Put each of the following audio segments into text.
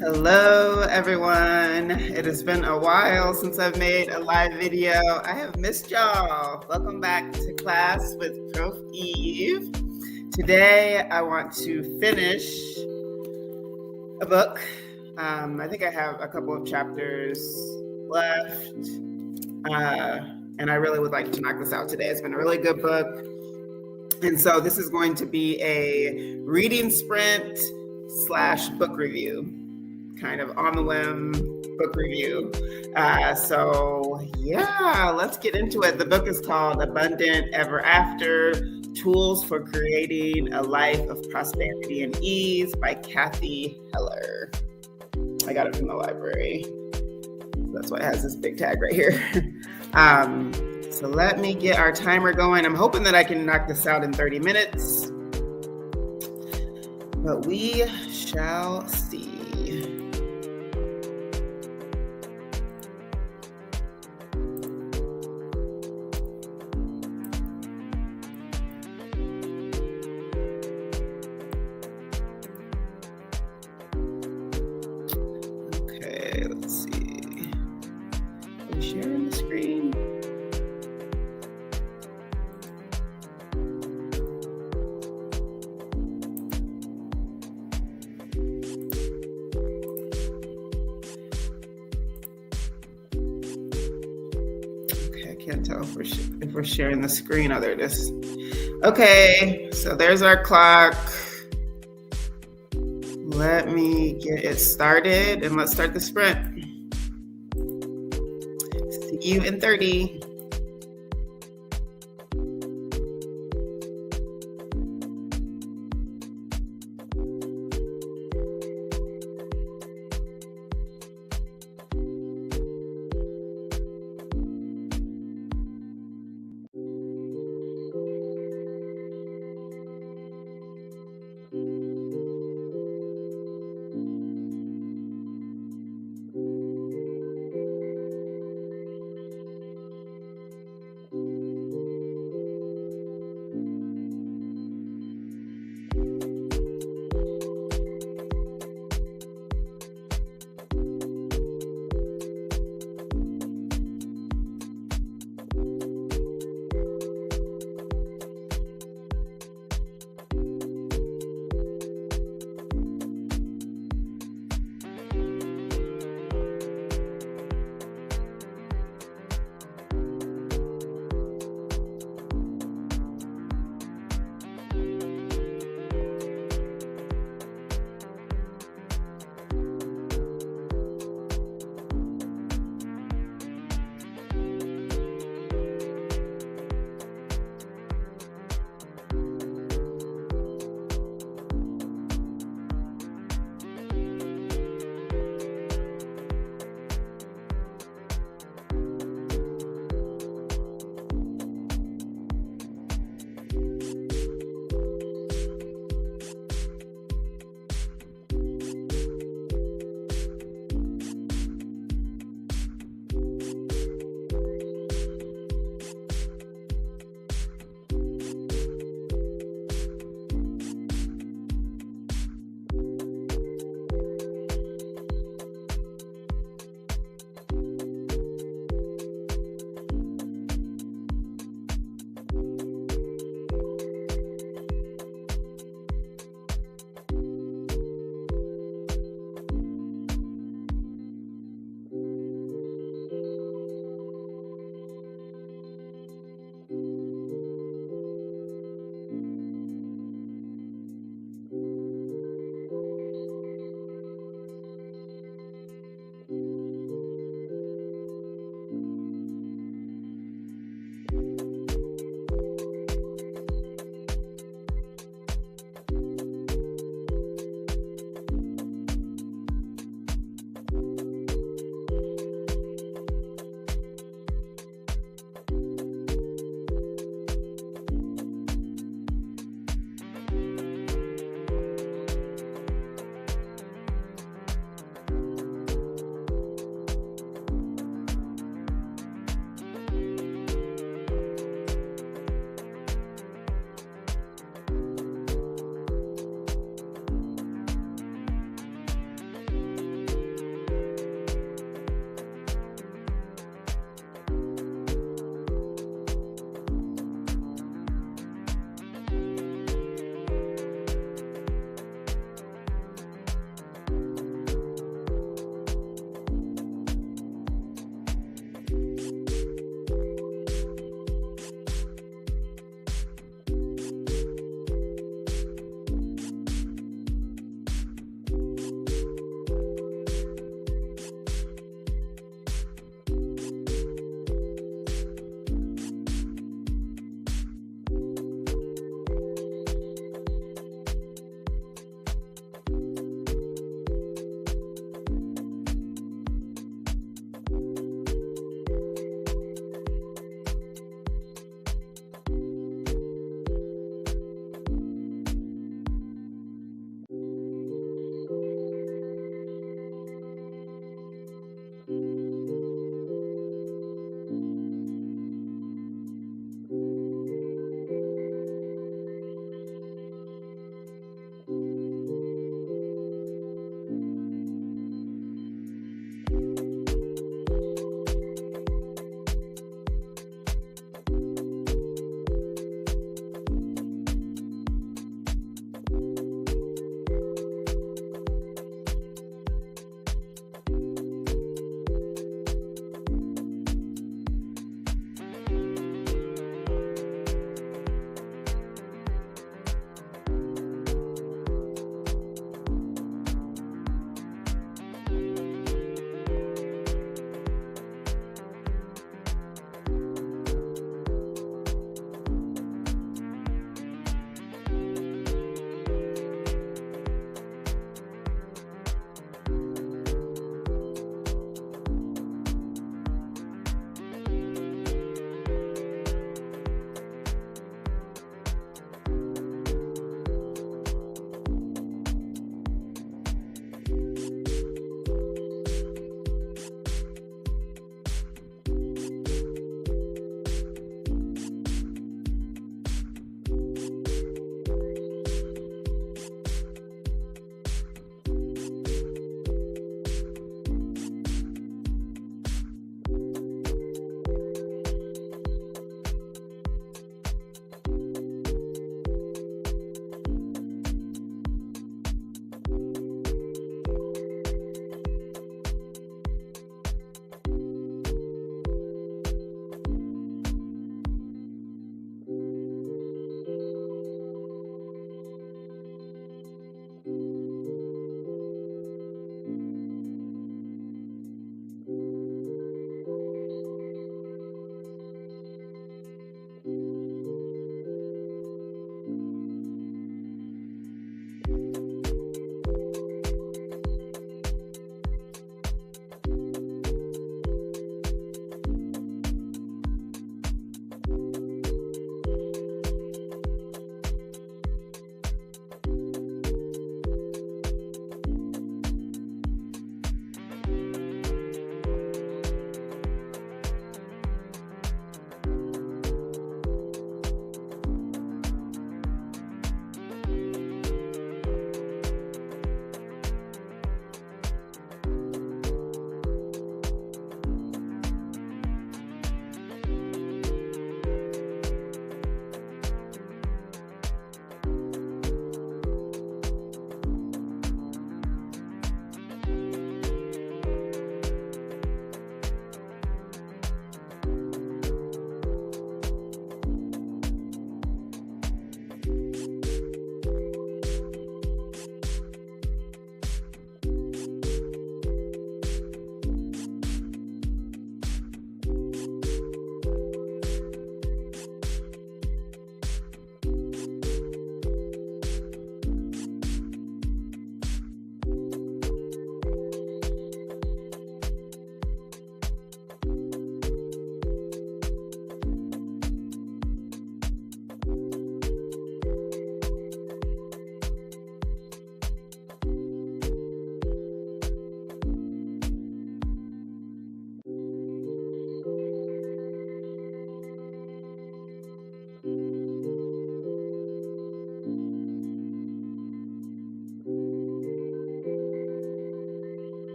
Hello, everyone. It has been a while since I've made a live video. I have missed y'all. Welcome back to class with Prof. Eve. Today, I want to finish a book. I think I have a couple of chapters left, and I really would like to knock this out today. It's been a really good book. And so this is going to be a reading sprint / book review. Kind of on the whim book review. So yeah, let's get into it. The book is called Abundant Ever After: Tools for Creating a Life of Prosperity and Ease by Cathy Heller. I got it from the library. That's why it has this big tag right here. So let me get our timer going. I'm hoping that I can knock this out in 30 minutes, but we shall see. Okay, let's see. I'm sharing the screen. Can't tell if we're sharing the screen. Oh, there it is. Okay, so there's our clock. Let me get it started and let's start the sprint. See you in 30.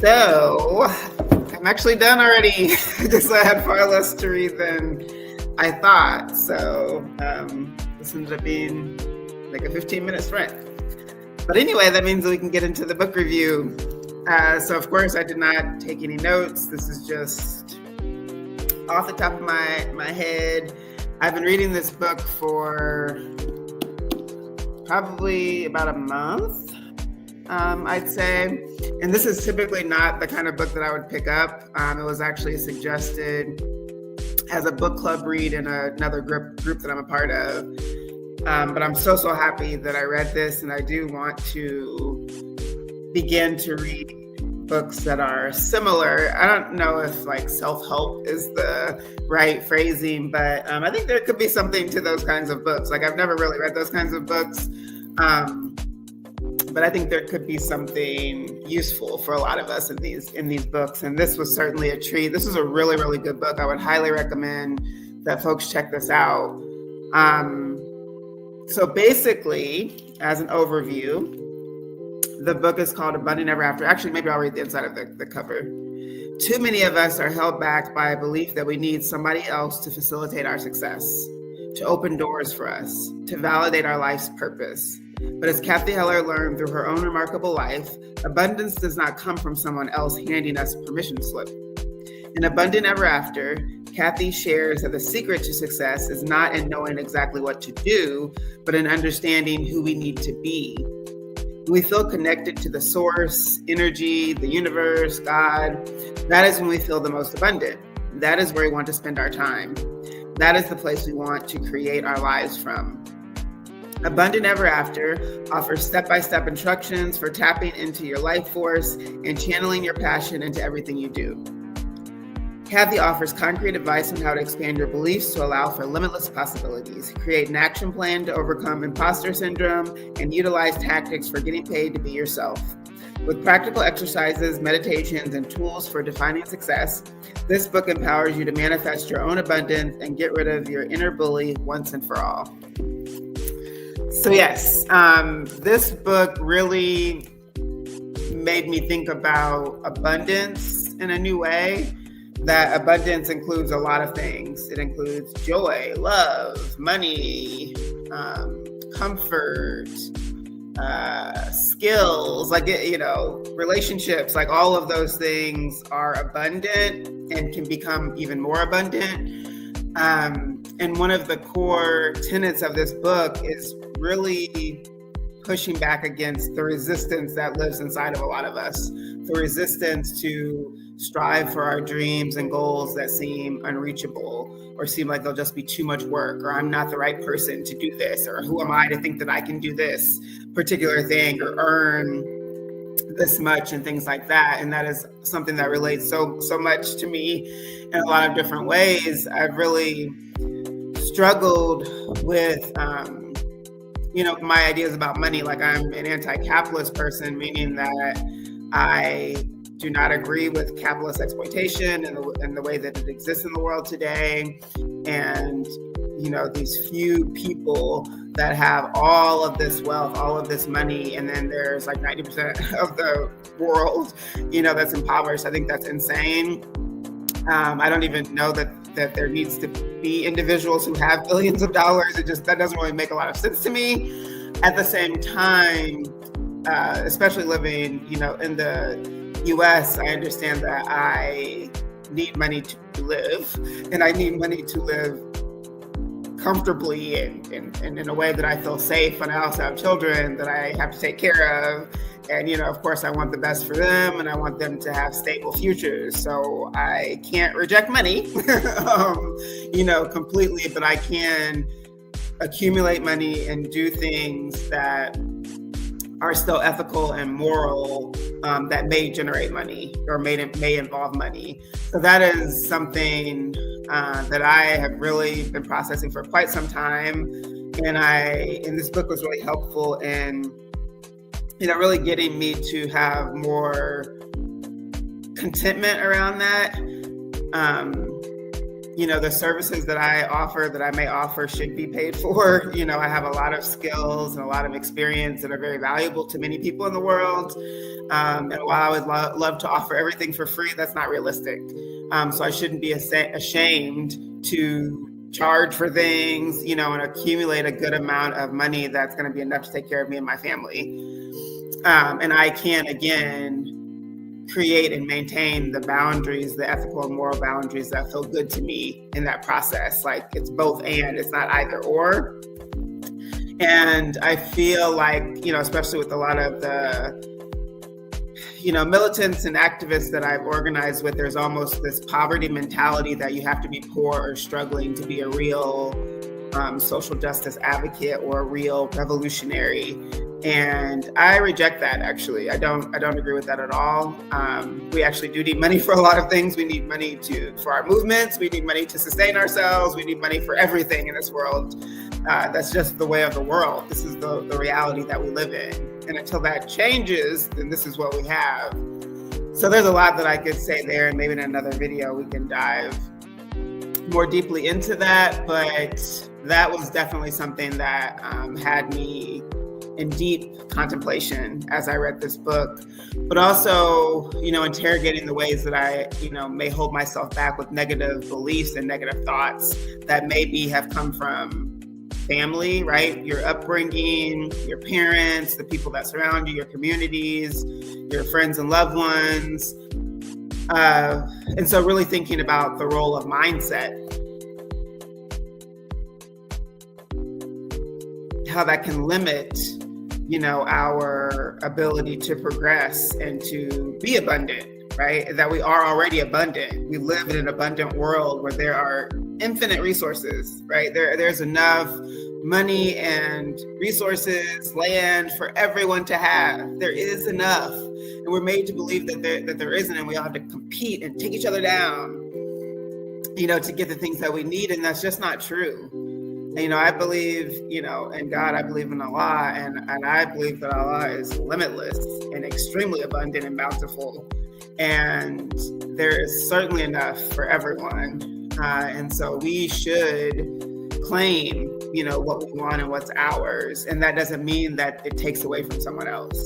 So I'm actually done already. I just had far less to read than I thought. So this ended up being like a 15-minute sprint. But anyway, that means we can get into the book review. So of course I did not take any notes. This is just off the top of my head. I've been reading this book for probably about a month, I'd say. And this is typically not the kind of book that I would pick up. It was actually suggested as a book club read in another group that I'm a part of. But I'm so happy that I read this, and I do want to begin to read books that are similar. I don't know if like self-help is the right phrasing, but I think there could be something to those kinds of books. Like I've never really read those kinds of books, but I think there could be something useful for a lot of us in these books. And this was certainly a treat. This is a really, really good book. I would highly recommend that folks check this out. So basically, as an overview, the book is called Abundant Ever After. Actually, maybe I'll read the inside of the cover. Too many of us are held back by a belief that we need somebody else to facilitate our success, to open doors for us, to validate our life's purpose. But as Cathy Heller learned through her own remarkable life, abundance does not come from someone else handing us a permission slip. In Abundant Ever After, Cathy shares that the secret to success is not in knowing exactly what to do, but in understanding who we need to be. When we feel connected to the source, energy, the universe, God, that is when we feel the most abundant. That is where we want to spend our time. That is the place we want to create our lives from. Abundant Ever After offers step-by-step instructions for tapping into your life force and channeling your passion into everything you do. Cathy offers concrete advice on how to expand your beliefs to allow for limitless possibilities, create an action plan to overcome imposter syndrome, and utilize tactics for getting paid to be yourself. With practical exercises, meditations, and tools for defining success, this book empowers you to manifest your own abundance and get rid of your inner bully once and for all. So yes, this book really made me think about abundance in a new way. That abundance includes a lot of things. It includes joy, love, money, comfort, skills, relationships, like all of those things are abundant and can become even more abundant. And one of the core tenets of this book is really pushing back against the resistance that lives inside of a lot of us, the resistance to strive for our dreams and goals that seem unreachable or seem like they'll just be too much work, or I'm not the right person to do this, or who am I to think that I can do this particular thing or earn this much and things like that. And that is something that relates so much to me in a lot of different ways. I've really struggled with my ideas about money. Like I'm an anti-capitalist person, meaning that I do not agree with capitalist exploitation and the way that it exists in the world today. And, these few people that have all of this wealth, all of this money, and then there's like 90% of the world, that's impoverished. I think that's insane. I don't even know that there needs to be individuals who have billions of dollars. That doesn't really make a lot of sense to me. At the same time, especially living, in the US, I understand that I need money to live, and I need money to live comfortably and in a way that I feel safe. And I also have children that I have to take care of. And, of course, I want the best for them, and I want them to have stable futures. So I can't reject money, completely, but I can accumulate money and do things that are still ethical and moral, that may generate money or may involve money. So that is something that I have really been processing for quite some time. And this book was really helpful in really getting me to have more contentment around that. the services that I may offer should be paid for. I have a lot of skills and a lot of experience that are very valuable to many people in the world. And while I would love to offer everything for free, that's not realistic. So I shouldn't be ashamed to charge for things, and accumulate a good amount of money that's going to be enough to take care of me and my family. And I can, again, create and maintain the boundaries, the ethical and moral boundaries that feel good to me in that process. Like, it's both and, it's not either or. And I feel like, especially with a lot of the, militants and activists that I've organized with, there's almost this poverty mentality that you have to be poor or struggling to be a real social justice advocate or a real revolutionary. And I reject that, actually. I don't agree with that at all. We actually do need money for a lot of things. We need money for our movements. We need money to sustain ourselves. We need money for everything in this world. That's just the way of the world. This is the reality that we live in. And until that changes, then this is what we have. So there's a lot that I could say there, and maybe in another video we can dive more deeply into that. But that was definitely something that had me in deep contemplation as I read this book, but also, interrogating the ways that I, may hold myself back with negative beliefs and negative thoughts that maybe have come from family, right? Your upbringing, your parents, the people that surround you, your communities, your friends and loved ones. And so really thinking about the role of mindset, how that can limit, our ability to progress and to be abundant, right? That we are already abundant. We live in an abundant world where there are infinite resources, right? There's enough money and resources, land for everyone to have. There is enough. And we're made to believe that there isn't, and we all have to compete and take each other down, to get the things that we need. And that's just not true. I believe, in God. I believe in Allah, and I believe that Allah is limitless and extremely abundant and bountiful. And there is certainly enough for everyone. And so we should claim, what we want and what's ours. And that doesn't mean that it takes away from someone else.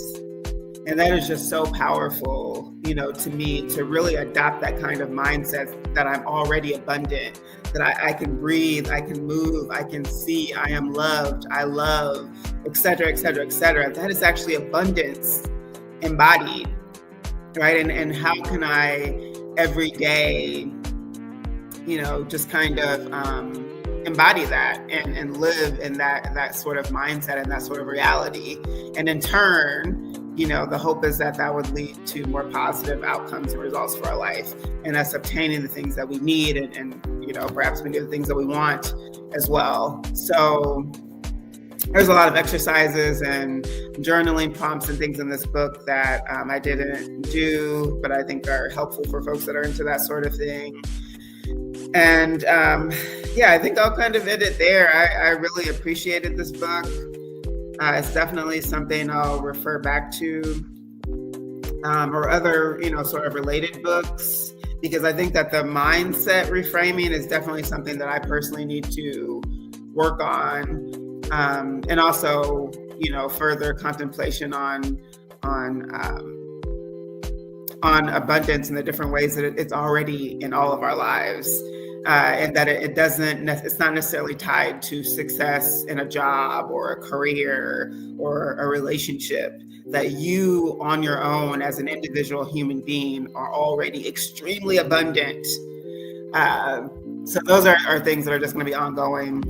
And that is just so powerful, to me, to really adopt that kind of mindset that I'm already abundant, that I can breathe, I can move, I can see, I am loved, I love, et cetera, et cetera, et cetera. That is actually abundance embodied, right? And how can I every day, just kind of embody that and live in that sort of mindset and that sort of reality. And in turn, the hope is that would lead to more positive outcomes and results for our life, and us obtaining the things that we need and perhaps many of the things that we want as well. So there's a lot of exercises and journaling prompts and things in this book that I didn't do, but I think are helpful for folks that are into that sort of thing. And I think I'll kind of end it there. I really appreciated this book. It's definitely something I'll refer back to, or other, sort of related books, because I think that the mindset reframing is definitely something that I personally need to work on, and also, further contemplation on abundance and the different ways that it's already in all of our lives. And that it's not necessarily tied to success in a job or a career or a relationship, that you on your own as an individual human being are already extremely abundant. So those are things that are just going to be ongoing.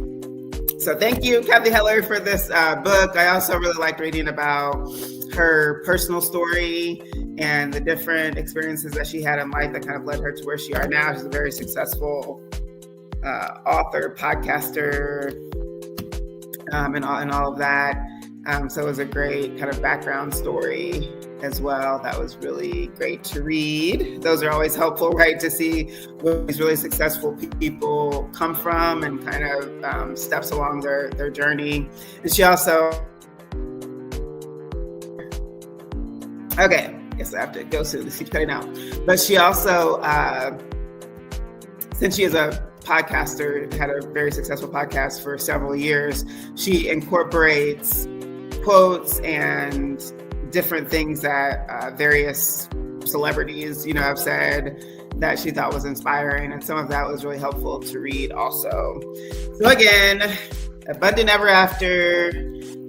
So thank you, Cathy Heller, for this book. I also really liked reading about her personal story and the different experiences that she had in life that kind of led her to where she are now. She's a very successful author, podcaster, and all of that. So it was a great kind of background story as well. That was really great to read. Those are always helpful, right? To see where these really successful people come from and kind of steps along their journey. And she also, okay, I guess I have to go soon. This keeps cutting out. But she also, since she is a podcaster, had a very successful podcast for several years. She incorporates quotes and different things that various celebrities, have said that she thought was inspiring. And some of that was really helpful to read also. So again, Abundant Ever After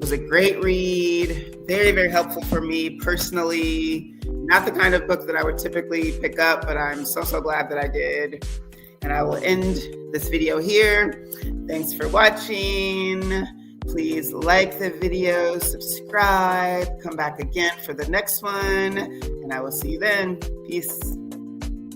was a great read. Very, very helpful for me personally. Not the kind of book that I would typically pick up, but I'm so glad that I did. And I will end this video here. Thanks for watching. Please like the video, subscribe, come back again for the next one, and I will see you then. Peace.